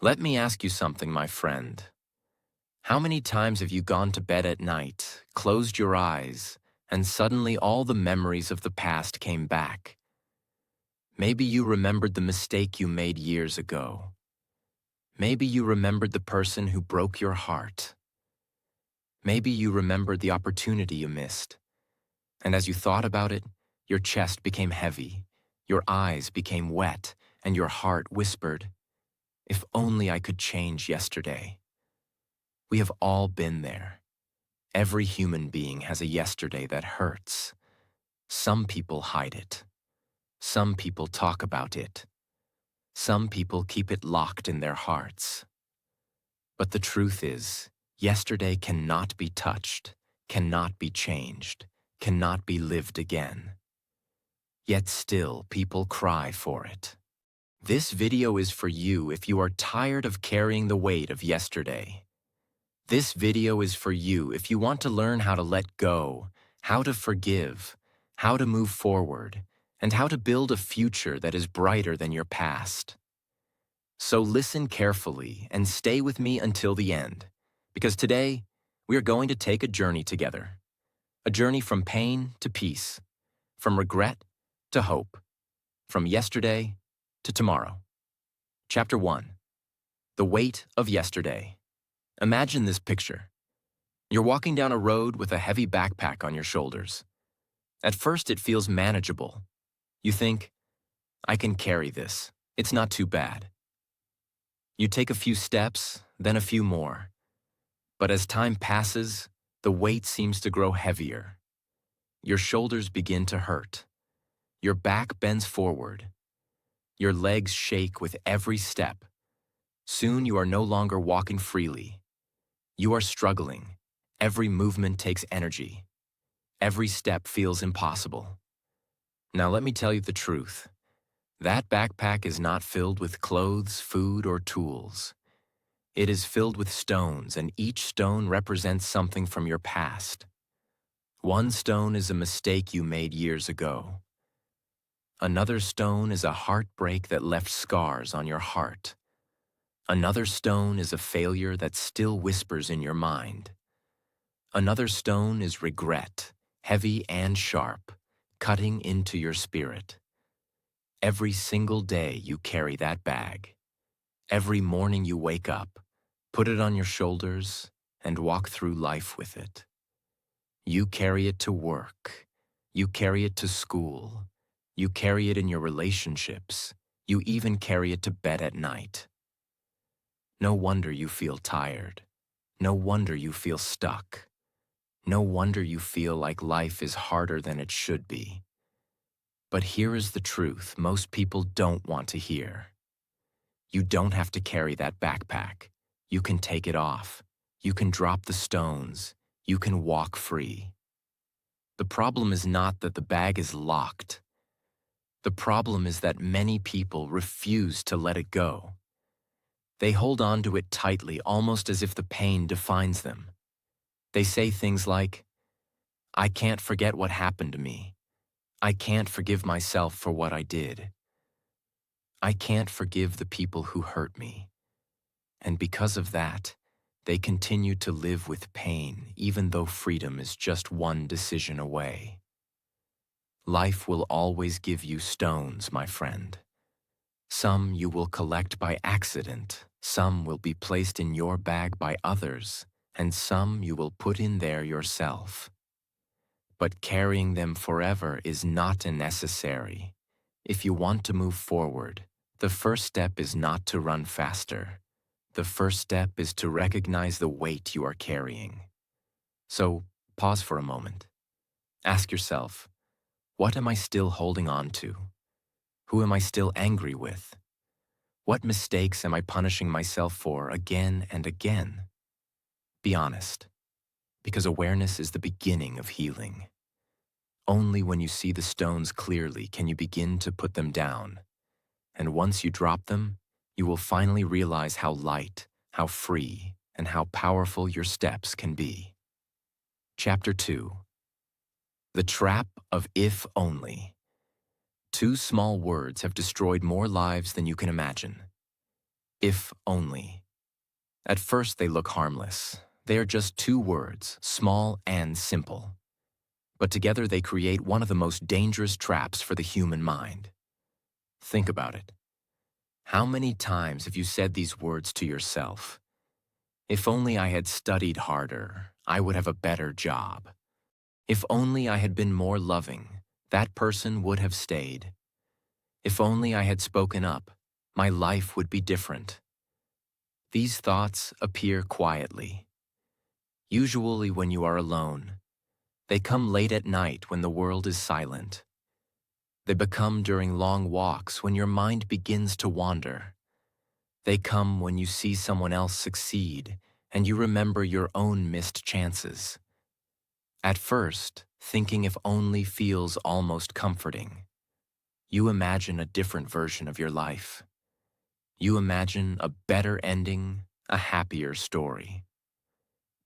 Let me ask you something, my friend. How many times have you gone to bed at night, closed your eyes, and suddenly all the memories of the past came back? Maybe you remembered the mistake you made years ago. Maybe you remembered the person who broke your heart. Maybe you remembered the opportunity you missed. And as you thought about it, your chest became heavy, your eyes became wet, and your heart whispered, "If only I could change yesterday." We have all been there. Every human being has a yesterday that hurts. Some people hide it. Some people talk about it. Some people keep it locked in their hearts. But the truth is, yesterday cannot be touched, cannot be changed, cannot be lived again. Yet still, people cry for it. This video is for you if you are tired of carrying the weight of yesterday. This video is for you if you want to learn how to let go, how to forgive, how to move forward, and how to build a future that is brighter than your past. So listen carefully and stay with me until the end, because today we are going to take a journey together. A journey from pain to peace, from regret to hope, from yesterday to tomorrow. Chapter 1. The Weight of Yesterday. Imagine this picture. You're walking down a road with a heavy backpack on your shoulders. At first, it feels manageable. You think, I can carry this. It's not too bad. You take a few steps, then a few more. But as time passes, the weight seems to grow heavier. Your shoulders begin to hurt. Your back bends forward. Your legs shake with every step. Soon you are no longer walking freely. You are struggling. Every movement takes energy. Every step feels impossible. Now let me tell you the truth. That backpack is not filled with clothes, food, or tools. It is filled with stones, and each stone represents something from your past. One stone is a mistake you made years ago. Another stone is a heartbreak that left scars on your heart. Another stone is a failure that still whispers in your mind. Another stone is regret, heavy and sharp, cutting into your spirit. Every single day you carry that bag. Every morning you wake up, put it on your shoulders, and walk through life with it. You carry it to work. You carry it to school. You carry it in your relationships. You even carry it to bed at night. No wonder you feel tired. No wonder you feel stuck. No wonder you feel like life is harder than it should be. But here is the truth most people don't want to hear. You don't have to carry that backpack. You can take it off. You can drop the stones. You can walk free. The problem is not that the bag is locked. The problem is that many people refuse to let it go. They hold on to it tightly, almost as if the pain defines them. They say things like, I can't forget what happened to me. I can't forgive myself for what I did. I can't forgive the people who hurt me. And because of that, they continue to live with pain, even though freedom is just one decision away. Life will always give you stones, my friend. Some you will collect by accident, some will be placed in your bag by others, and some you will put in there yourself. But carrying them forever is not necessary. If you want to move forward, the first step is not to run faster. The first step is to recognize the weight you are carrying. So, pause for a moment. Ask yourself, what am I still holding on to? Who am I still angry with? What mistakes am I punishing myself for again and again? Be honest, because awareness is the beginning of healing. Only when you see the stones clearly can you begin to put them down. And once you drop them, you will finally realize how light, how free, and how powerful your steps can be. Chapter 2. The Trap of If Only. 2 small words have destroyed more lives than you can imagine. If only. At first they look harmless. They are just two words, small and simple. But together they create one of the most dangerous traps for the human mind. Think about it. How many times have you said these words to yourself? If only I had studied harder, I would have a better job. If only I had been more loving, that person would have stayed. If only I had spoken up, my life would be different. These thoughts appear quietly, usually when you are alone. They come late at night when the world is silent. They become during long walks when your mind begins to wander. They come when you see someone else succeed and you remember your own missed chances. At first, thinking if only feels almost comforting. You imagine a different version of your life. You imagine a better ending, a happier story.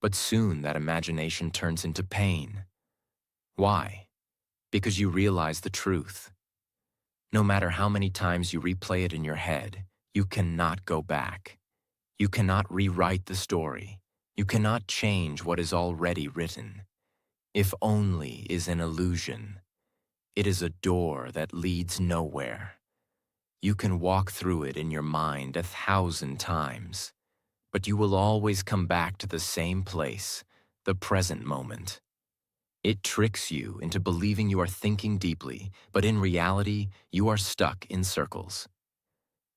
But soon that imagination turns into pain. Why? Because you realize the truth. No matter how many times you replay it in your head, you cannot go back. You cannot rewrite the story. You cannot change what is already written. If only is an illusion. It is a door that leads nowhere. You can walk through it in your mind 1,000 times, but you will always come back to the same place, the present moment. It tricks you into believing you are thinking deeply, but in reality, you are stuck in circles.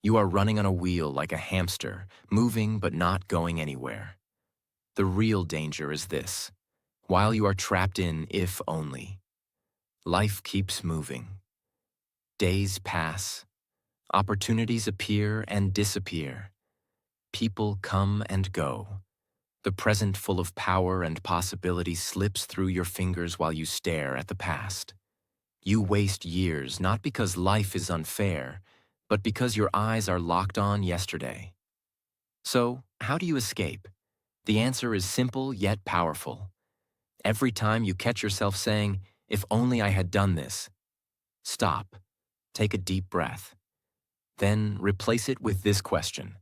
You are running on a wheel like a hamster, moving but not going anywhere. The real danger is this. While you are trapped in if only, life keeps moving. Days pass. Opportunities appear and disappear. People come and go. The present full of power and possibility slips through your fingers while you stare at the past. You waste years not because life is unfair, but because your eyes are locked on yesterday. So, how do you escape? The answer is simple yet powerful. Every time you catch yourself saying, "If only I had done this," stop, take a deep breath. Then replace it with this question.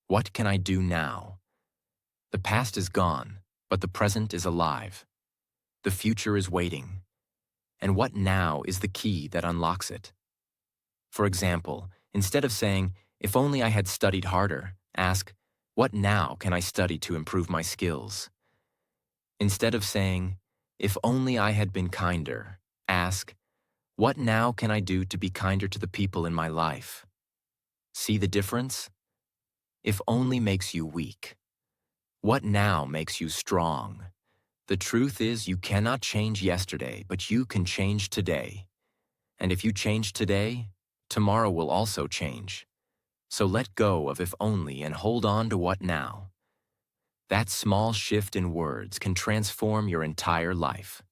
What can I do now? The past is gone, but the present is alive. The future is waiting. And what now is the key that unlocks it? For example, instead of saying, "If only I had studied harder," ask, "What now can I study to improve my skills?" Instead of saying, "If only I had been kinder," ask, "What now can I do to be kinder to the people in my life?" See the difference? If only makes you weak. What now makes you strong? The truth is you cannot change yesterday, but you can change today. And if you change today, tomorrow will also change. So let go of if only and hold on to what now. That small shift in words can transform your entire life.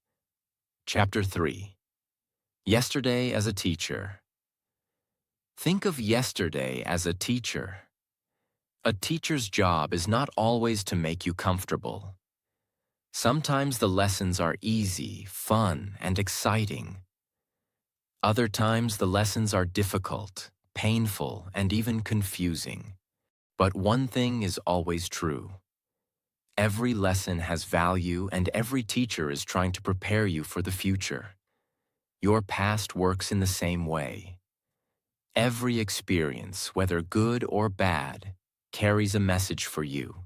Chapter 3. Yesterday as a teacher. Think of yesterday as a teacher. A teacher's job is not always to make you comfortable. Sometimes the lessons are easy, fun, and exciting. Other times the lessons are difficult, painful, and even confusing. But one thing is always true. Every lesson has value and every teacher is trying to prepare you for the future. Your past works in the same way. Every experience, whether good or bad, carries a message for you.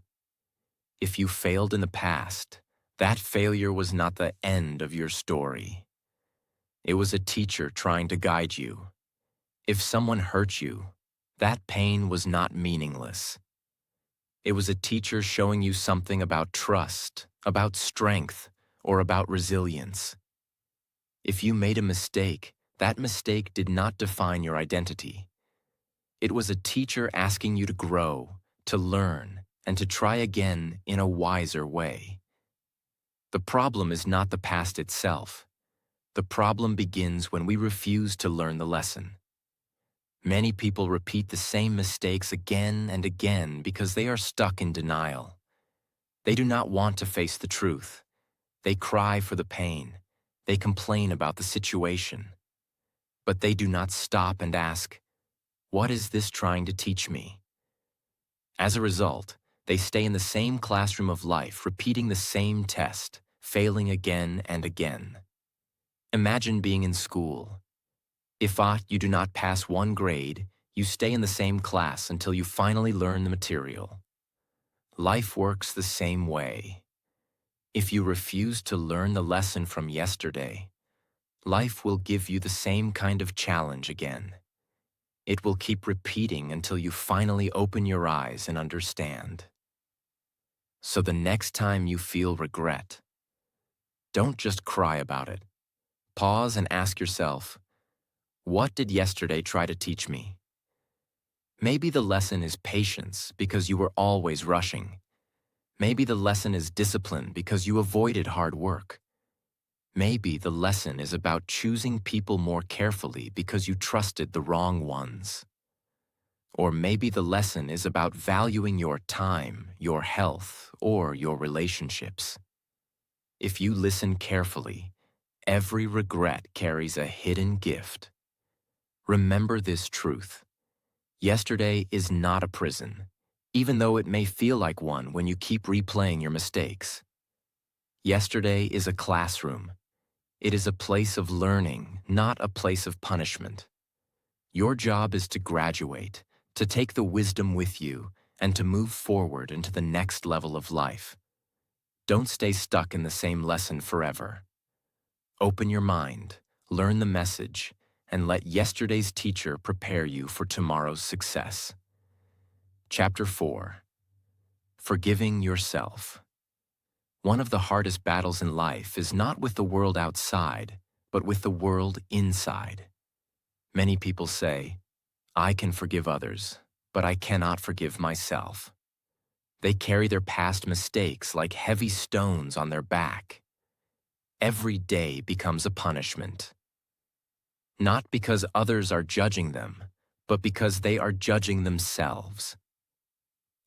If you failed in the past, that failure was not the end of your story. It was a teacher trying to guide you. If someone hurt you, that pain was not meaningless. It was a teacher showing you something about trust, about strength, or about resilience. If you made a mistake, that mistake did not define your identity. It was a teacher asking you to grow, to learn, and to try again in a wiser way. The problem is not the past itself. The problem begins when we refuse to learn the lesson. Many people repeat the same mistakes again and again because they are stuck in denial. They do not want to face the truth. They cry for the pain. They complain about the situation. But they do not stop and ask, "What is this trying to teach me?" As a result, they stay in the same classroom of life, repeating the same test, failing again and again. Imagine being in school. If you do not pass one grade, you stay in the same class until you finally learn the material. Life works the same way. If you refuse to learn the lesson from yesterday, life will give you the same kind of challenge again. It will keep repeating until you finally open your eyes and understand. So the next time you feel regret, don't just cry about it. Pause and ask yourself, what did yesterday try to teach me? Maybe the lesson is patience because you were always rushing. Maybe the lesson is discipline because you avoided hard work. Maybe the lesson is about choosing people more carefully because you trusted the wrong ones. Or maybe the lesson is about valuing your time, your health, or your relationships. If you listen carefully, every regret carries a hidden gift. Remember this truth. Yesterday is not a prison, even though it may feel like one when you keep replaying your mistakes. Yesterday is a classroom. It is a place of learning, not a place of punishment. Your job is to graduate, to take the wisdom with you, and to move forward into the next level of life. Don't stay stuck in the same lesson forever. Open your mind, learn the message, and let yesterday's teacher prepare you for tomorrow's success. Chapter 4. Forgiving Yourself. One of the hardest battles in life is not with the world outside, but with the world inside. Many people say, I can forgive others, but I cannot forgive myself. They carry their past mistakes like heavy stones on their back. Every day becomes a punishment. Not because others are judging them, but because they are judging themselves.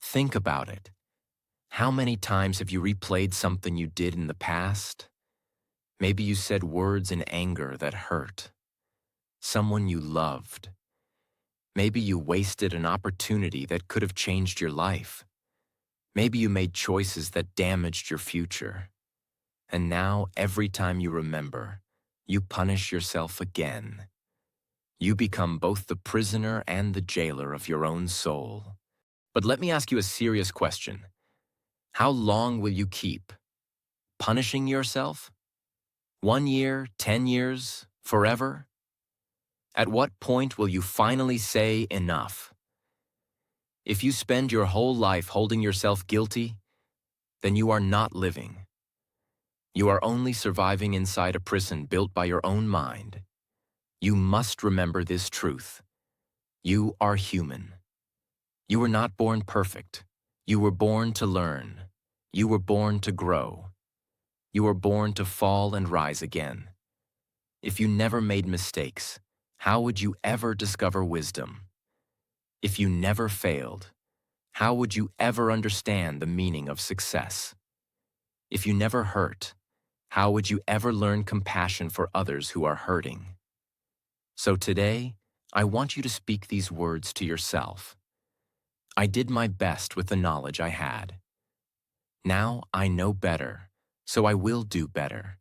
Think about it. How many times have you replayed something you did in the past? Maybe you said words in anger that hurt. Someone you loved. Maybe you wasted an opportunity that could have changed your life. Maybe you made choices that damaged your future. And now, every time you remember, you punish yourself again. You become both the prisoner and the jailer of your own soul. But let me ask you a serious question. How long will you keep punishing yourself? 1 year, 10 years, forever? At what point will you finally say enough? If you spend your whole life holding yourself guilty, then you are not living. You are only surviving inside a prison built by your own mind. You must remember this truth. You are human. You were not born perfect. You were born to learn. You were born to grow. You were born to fall and rise again. If you never made mistakes, how would you ever discover wisdom? If you never failed, how would you ever understand the meaning of success? If you never hurt, how would you ever learn compassion for others who are hurting? So today, I want you to speak these words to yourself. I did my best with the knowledge I had. Now I know better, so I will do better.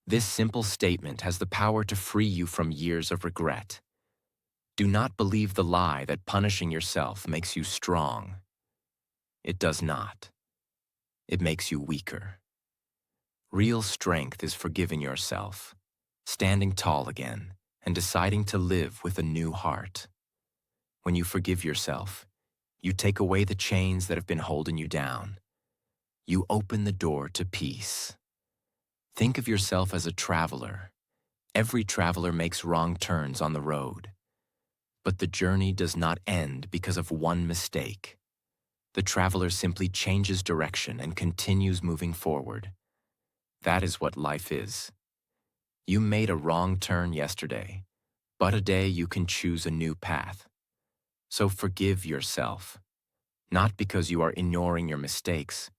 This simple statement has the power to free you from years of regret. Do not believe the lie that punishing yourself makes you strong. It does not. It makes you weaker. Real strength is forgiving yourself, standing tall again, and deciding to live with a new heart. When you forgive yourself, you take away the chains that have been holding you down. You open the door to peace. Think of yourself as a traveler. Every traveler makes wrong turns on the road. But the journey does not end because of one mistake. The traveler simply changes direction and continues moving forward. That is what life is. You made a wrong turn yesterday, but today you can choose a new path. So forgive yourself, not because you are ignoring your mistakes,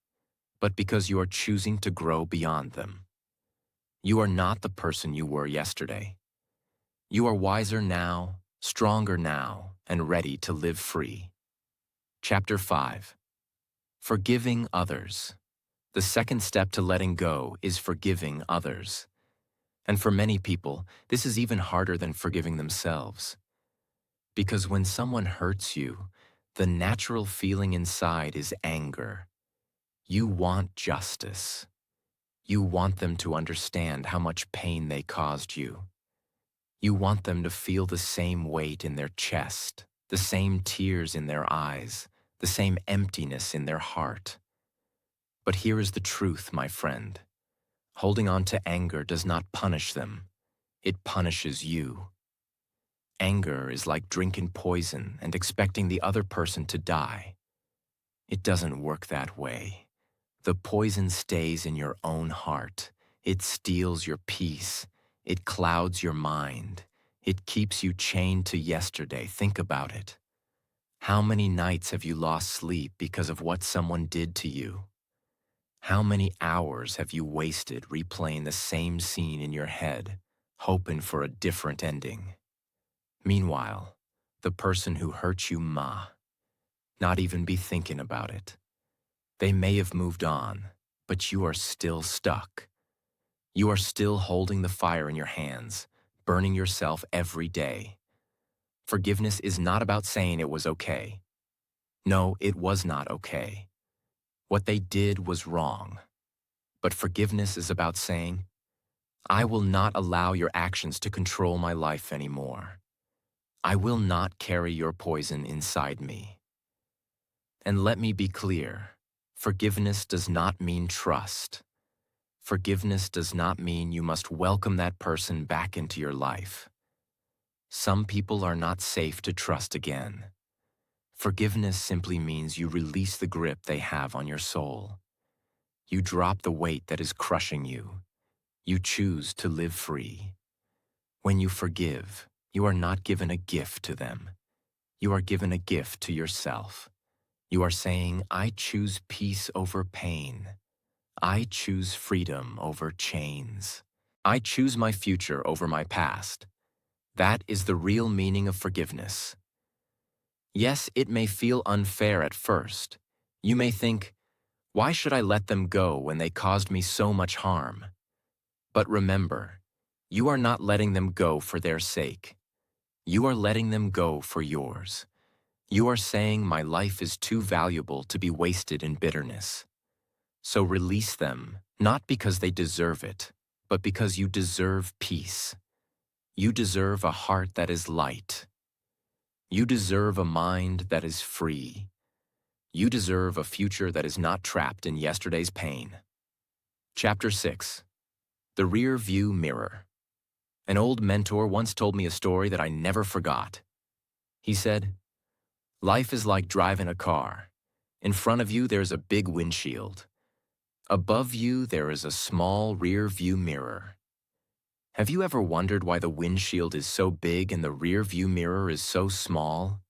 but because you are choosing to grow beyond them. You are not the person you were yesterday. You are wiser now, stronger now, and ready to live free. Chapter 5. Forgiving others. The second step to letting go is forgiving others. And for many people, this is even harder than forgiving themselves. Because when someone hurts you, the natural feeling inside is anger. You want justice. You want them to understand how much pain they caused you. You want them to feel the same weight in their chest, the same tears in their eyes, the same emptiness in their heart. But here is the truth, my friend. Holding on to anger does not punish them. It punishes you. Anger is like drinking poison and expecting the other person to die. It doesn't work that way. The poison stays in your own heart. It steals your peace. It clouds your mind. It keeps you chained to yesterday. Think about it. How many nights have you lost sleep because of what someone did to you? How many hours have you wasted replaying the same scene in your head, hoping for a different ending? Meanwhile, the person who hurt you not even be thinking about it. They may have moved on, but you are still stuck. You are still holding the fire in your hands, burning yourself every day. Forgiveness is not about saying it was okay. No, it was not okay. What they did was wrong. But forgiveness is about saying, I will not allow your actions to control my life anymore. I will not carry your poison inside me. And let me be clear, forgiveness does not mean trust. Forgiveness does not mean you must welcome that person back into your life. Some people are not safe to trust again. Forgiveness simply means you release the grip they have on your soul. You drop the weight that is crushing you. You choose to live free. When you forgive, you are not given a gift to them. You are given a gift to yourself. You are saying, I choose peace over pain. I choose freedom over chains. I choose my future over my past. That is the real meaning of forgiveness. Yes, it may feel unfair at first. You may think, why should I let them go when they caused me so much harm? But remember, you are not letting them go for their sake. You are letting them go for yours. You are saying my life is too valuable to be wasted in bitterness. So release them, not because they deserve it, but because you deserve peace. You deserve a heart that is light. You deserve a mind that is free. You deserve a future that is not trapped in yesterday's pain. Chapter 6. The Rear View Mirror. An old mentor once told me a story that I never forgot. He said, life is like driving a car. In front of you, there's a big windshield. Above you, there is a small rear view mirror. Have you ever wondered why the windshield is so big and the rear view mirror is so small?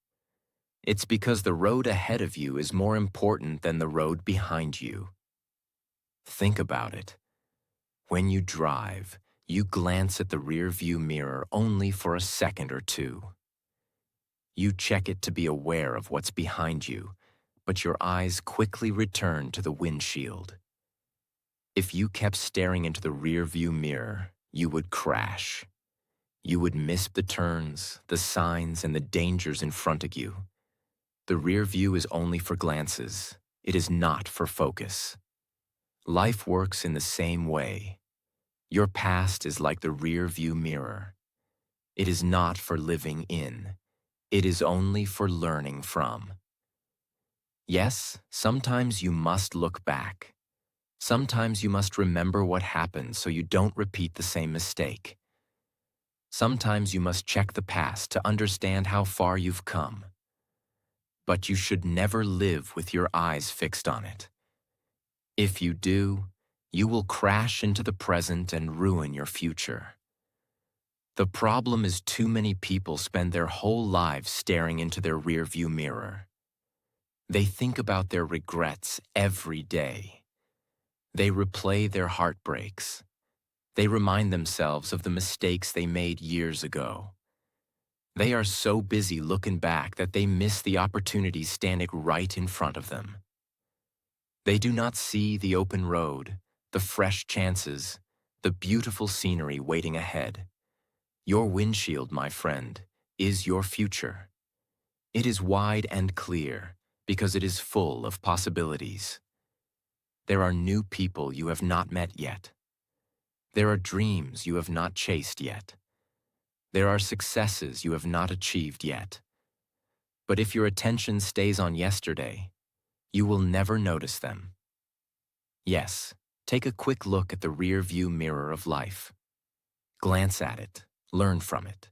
It's because the road ahead of you is more important than the road behind you. Think about it. When you drive, you glance at the rear view mirror only for a second or two. You check it to be aware of what's behind you, but your eyes quickly return to the windshield. If you kept staring into the rear view mirror, you would crash. You would miss the turns, the signs, and the dangers in front of you. The rear view is only for glances. It is not for focus. Life works in the same way. Your past is like the rear view mirror. It is not for living in. It is only for learning from. Yes, sometimes you must look back. Sometimes you must remember what happened so you don't repeat the same mistake. Sometimes you must check the past to understand how far you've come. But you should never live with your eyes fixed on it. If you do, you will crash into the present and ruin your future. The problem is too many people spend their whole lives staring into their rearview mirror. They think about their regrets every day. They replay their heartbreaks. They remind themselves of the mistakes they made years ago. They are so busy looking back that they miss the opportunities standing right in front of them. They do not see the open road, the fresh chances, the beautiful scenery waiting ahead. Your windshield, my friend, is your future. It is wide and clear because it is full of possibilities. There are new people you have not met yet. There are dreams you have not chased yet. There are successes you have not achieved yet. But if your attention stays on yesterday, you will never notice them. Yes, take a quick look at the rear-view mirror of life. Glance at it, learn from it,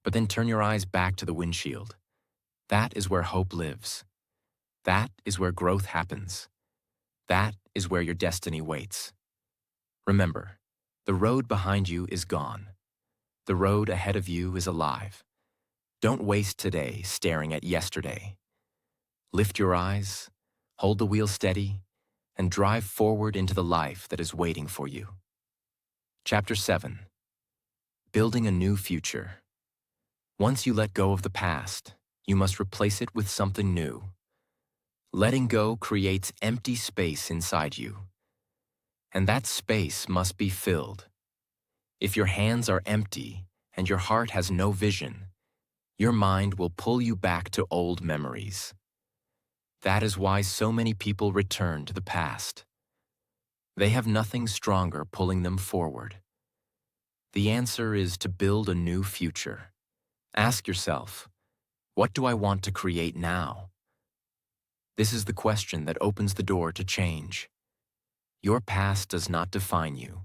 but then turn your eyes back to the windshield. That is where hope lives. That is where growth happens. That is where your destiny waits. Remember, the road behind you is gone. The road ahead of you is alive. Don't waste today staring at yesterday. Lift your eyes, hold the wheel steady, and drive forward into the life that is waiting for you. Chapter 7. Building a new future. Once you let go of the past, you must replace it with something new. Letting go creates empty space inside you, and that space must be filled. If your hands are empty and your heart has no vision, your mind will pull you back to old memories. That is why so many people return to the past. They have nothing stronger pulling them forward. The answer is to build a new future. Ask yourself, what do I want to create now? This is the question that opens the door to change. Your past does not define you.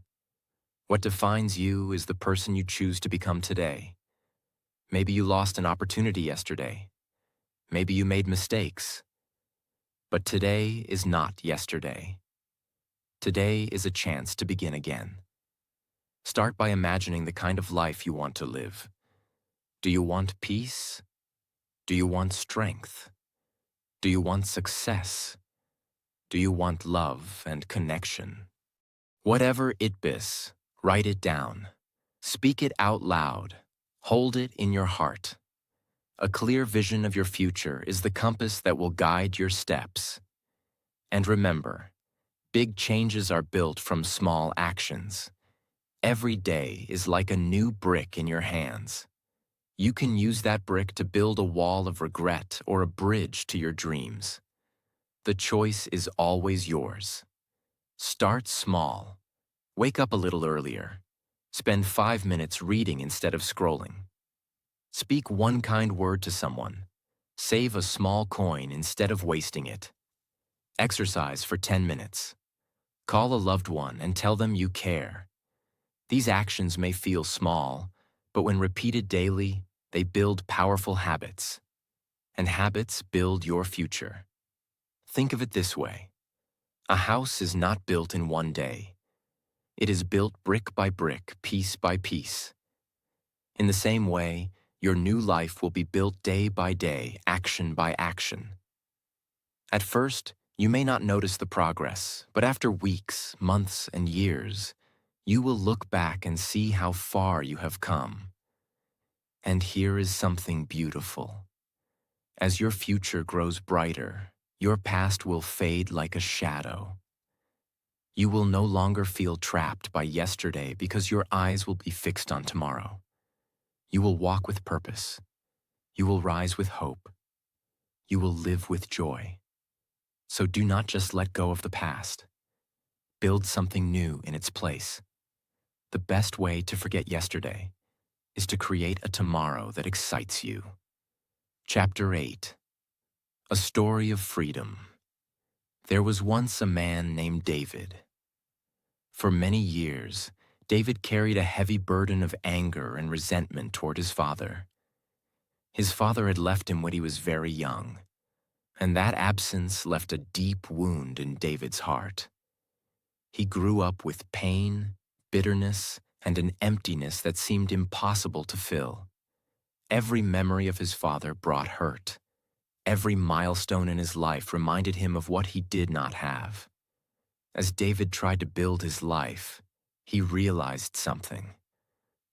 What defines you is the person you choose to become today. Maybe you lost an opportunity yesterday. Maybe you made mistakes. But today is not yesterday. Today is a chance to begin again. Start by imagining the kind of life you want to live. Do you want peace? Do you want strength? Do you want success? Do you want love and connection? Whatever it is, write it down. Speak it out loud. Hold it in your heart. A clear vision of your future is the compass that will guide your steps. And remember, big changes are built from small actions. Every day is like a new brick in your hands. You can use that brick to build a wall of regret or a bridge to your dreams. The choice is always yours. Start small. Wake up a little earlier. Spend 5 minutes reading instead of scrolling. Speak one kind word to someone. Save a small coin instead of wasting it. Exercise for 10 minutes. Call a loved one and tell them you care. These actions may feel small, but when repeated daily, they build powerful habits. And habits build your future. Think of it this way. A house is not built in one day. It is built brick by brick, piece by piece. In the same way, your new life will be built day by day, action by action. At first, you may not notice the progress, but after weeks, months, and years, you will look back and see how far you have come. And here is something beautiful. As your future grows brighter, your past will fade like a shadow. You will no longer feel trapped by yesterday because your eyes will be fixed on tomorrow. You will walk with purpose. You will rise with hope. You will live with joy. So do not just let go of the past. Build something new in its place. The best way to forget yesterday is to create a tomorrow that excites you. Chapter 8. A Story of Freedom. There was once a man named David. For many years, David carried a heavy burden of anger and resentment toward his father. His father had left him when he was very young, and that absence left a deep wound in David's heart. He grew up with pain, bitterness, and an emptiness that seemed impossible to fill. Every memory of his father brought hurt. Every milestone in his life reminded him of what he did not have. As David tried to build his life, he realized something.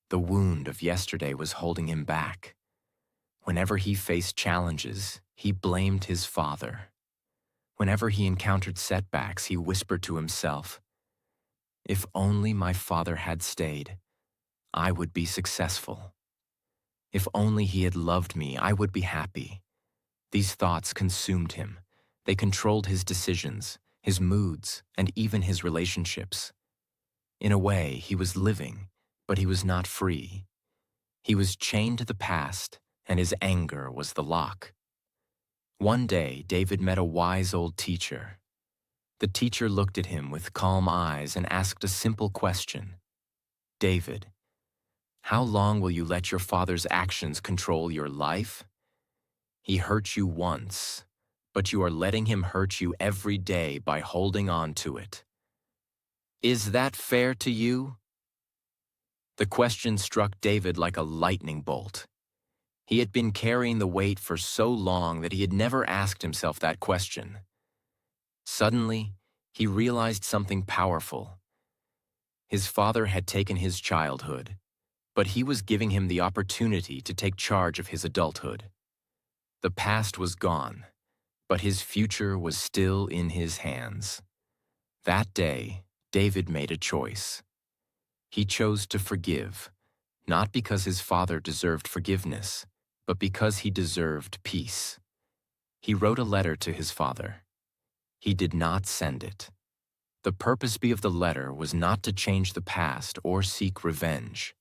The wound of yesterday was holding him back. Whenever he faced challenges, he blamed his father. Whenever he encountered setbacks, he whispered to himself, "If only my father had stayed, I would be successful. If only he had loved me, I would be happy." These thoughts consumed him. They controlled his decisions, his moods, and even his relationships. In a way, he was living, but he was not free. He was chained to the past, and his anger was the lock. One day, David met a wise old teacher. The teacher looked at him with calm eyes and asked a simple question. "David, how long will you let your father's actions control your life? He hurt you once, but you are letting him hurt you every day by holding on to it. Is that fair to you?" The question struck David like a lightning bolt. He had been carrying the weight for so long that he had never asked himself that question. Suddenly, he realized something powerful. His father had taken his childhood, but he was giving him the opportunity to take charge of his adulthood. The past was gone, but his future was still in his hands. That day, David made a choice. He chose to forgive, not because his father deserved forgiveness, but because he deserved peace. He wrote a letter to his father. He did not send it. The purpose of the letter was not to change the past or seek revenge.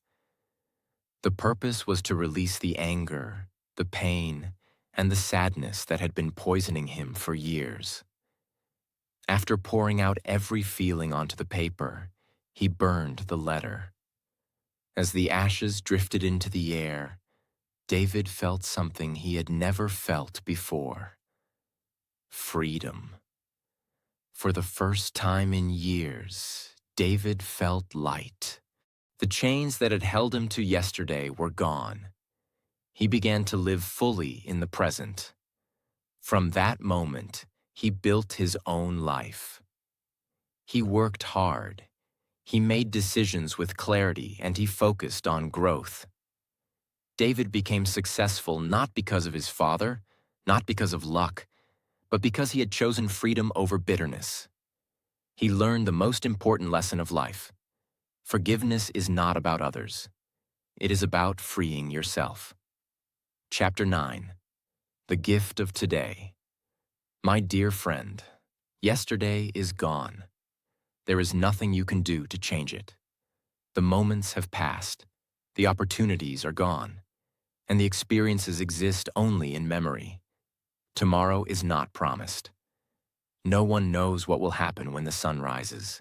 The purpose was to release the anger, the pain, and the sadness that had been poisoning him for years. After pouring out every feeling onto the paper, he burned the letter. As the ashes drifted into the air, David felt something he had never felt before: freedom. For the first time in years, David felt light. The chains that had held him to yesterday were gone. He began to live fully in the present. From that moment, he built his own life. He worked hard. He made decisions with clarity, and he focused on growth. David became successful not because of his father, not because of luck, but because he had chosen freedom over bitterness. He learned the most important lesson of life. Forgiveness is not about others. It is about freeing yourself. Chapter 9. The Gift of Today. My dear friend, yesterday is gone. There is nothing you can do to change it. The moments have passed. The opportunities are gone. And the experiences exist only in memory. Tomorrow is not promised. No one knows what will happen when the sun rises,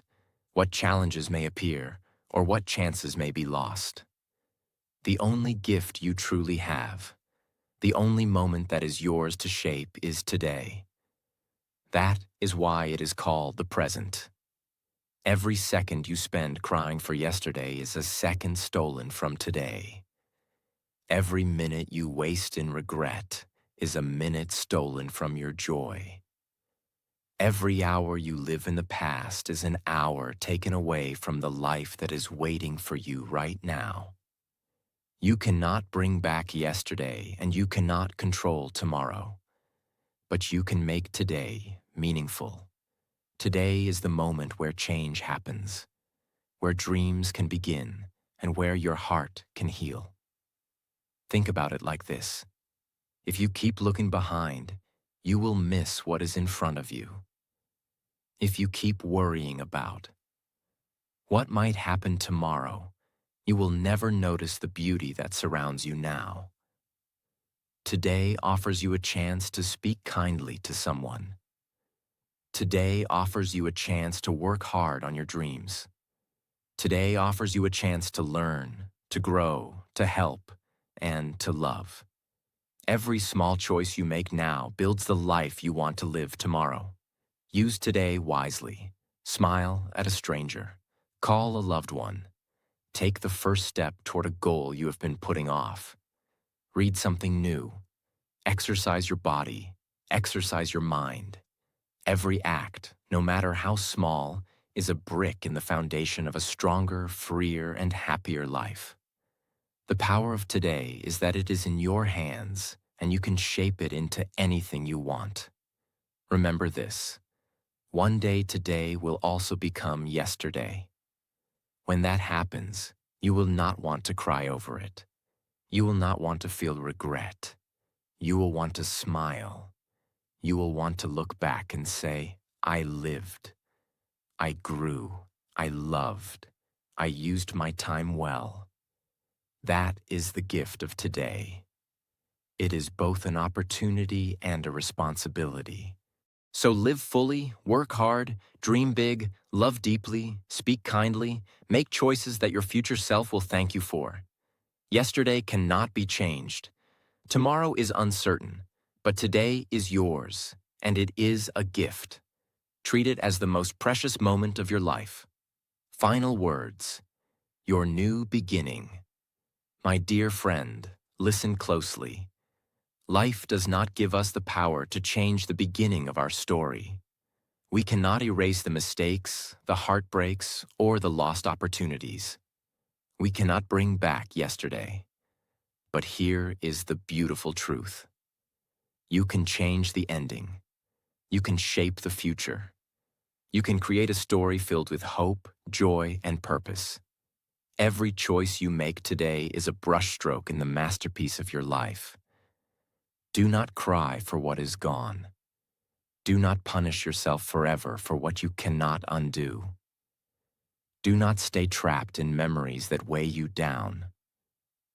what challenges may appear, or what chances may be lost. The only gift you truly have, the only moment that is yours to shape, is today. That is why it is called the present. Every second you spend crying for yesterday is a second stolen from today. Every minute you waste in regret is a minute stolen from your joy. Every hour you live in the past is an hour taken away from the life that is waiting for you right now. You cannot bring back yesterday, and you cannot control tomorrow. But you can make today meaningful. Today is the moment where change happens, where dreams can begin, and where your heart can heal. Think about it like this. If you keep looking behind, you will miss what is in front of you. If you keep worrying about what might happen tomorrow, you will never notice the beauty that surrounds you now. Today offers you a chance to speak kindly to someone. Today offers you a chance to work hard on your dreams. Today offers you a chance to learn, to grow, to help, and to love. Every small choice you make now builds the life you want to live tomorrow. Use today wisely. Smile at a stranger. Call a loved one. Take the first step toward a goal you have been putting off. Read something new. Exercise your body. Exercise your mind. Every act, no matter how small, is a brick in the foundation of a stronger, freer, and happier life. The power of today is that it is in your hands and you can shape it into anything you want. Remember this: one day today will also become yesterday. When that happens, you will not want to cry over it. You will not want to feel regret. You will want to smile. You will want to look back and say, I lived. I grew. I loved. I used my time well. That is the gift of today. It is both an opportunity and a responsibility. So live fully, work hard, dream big, love deeply, speak kindly, make choices that your future self will thank you for. Yesterday cannot be changed. Tomorrow is uncertain, but today is yours, and it is a gift. Treat it as the most precious moment of your life. Final words: your new beginning. My dear friend, listen closely. Life does not give us the power to change the beginning of our story. We cannot erase the mistakes, the heartbreaks, or the lost opportunities. We cannot bring back yesterday. But here is the beautiful truth. You can change the ending. You can shape the future. You can create a story filled with hope, joy, and purpose. Every choice you make today is a brushstroke in the masterpiece of your life. Do not cry for what is gone. Do not punish yourself forever for what you cannot undo. Do not stay trapped in memories that weigh you down.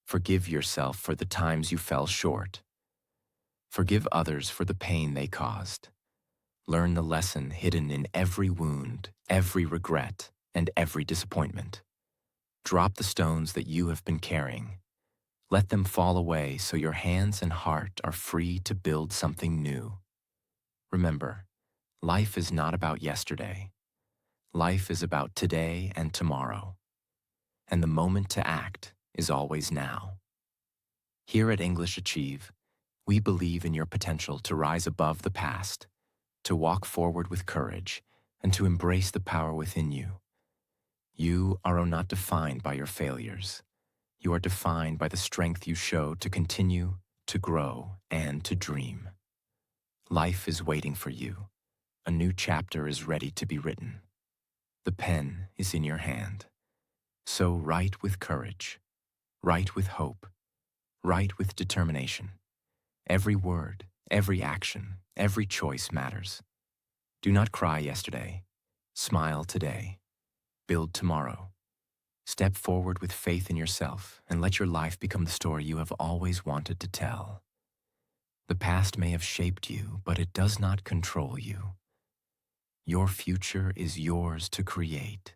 Forgive yourself for the times you fell short. Forgive others for the pain they caused. Learn the lesson hidden in every wound, every regret, and every disappointment. Drop the stones that you have been carrying. Let them fall away so your hands and heart are free to build something new. Remember, life is not about yesterday. Life is about today and tomorrow. And the moment to act is always now. Here at English Achieve, we believe in your potential to rise above the past, to walk forward with courage, and to embrace the power within you. You are not defined by your failures. You are defined by the strength you show to continue, to grow, and to dream. Life is waiting for you. A new chapter is ready to be written. The pen is in your hand. So write with courage, write with hope, write with determination. Every word, every action, every choice matters. Do not cry yesterday. Smile today. Build tomorrow. Step forward with faith in yourself and let your life become the story you have always wanted to tell. The past may have shaped you, but it does not control you. Your future is yours to create.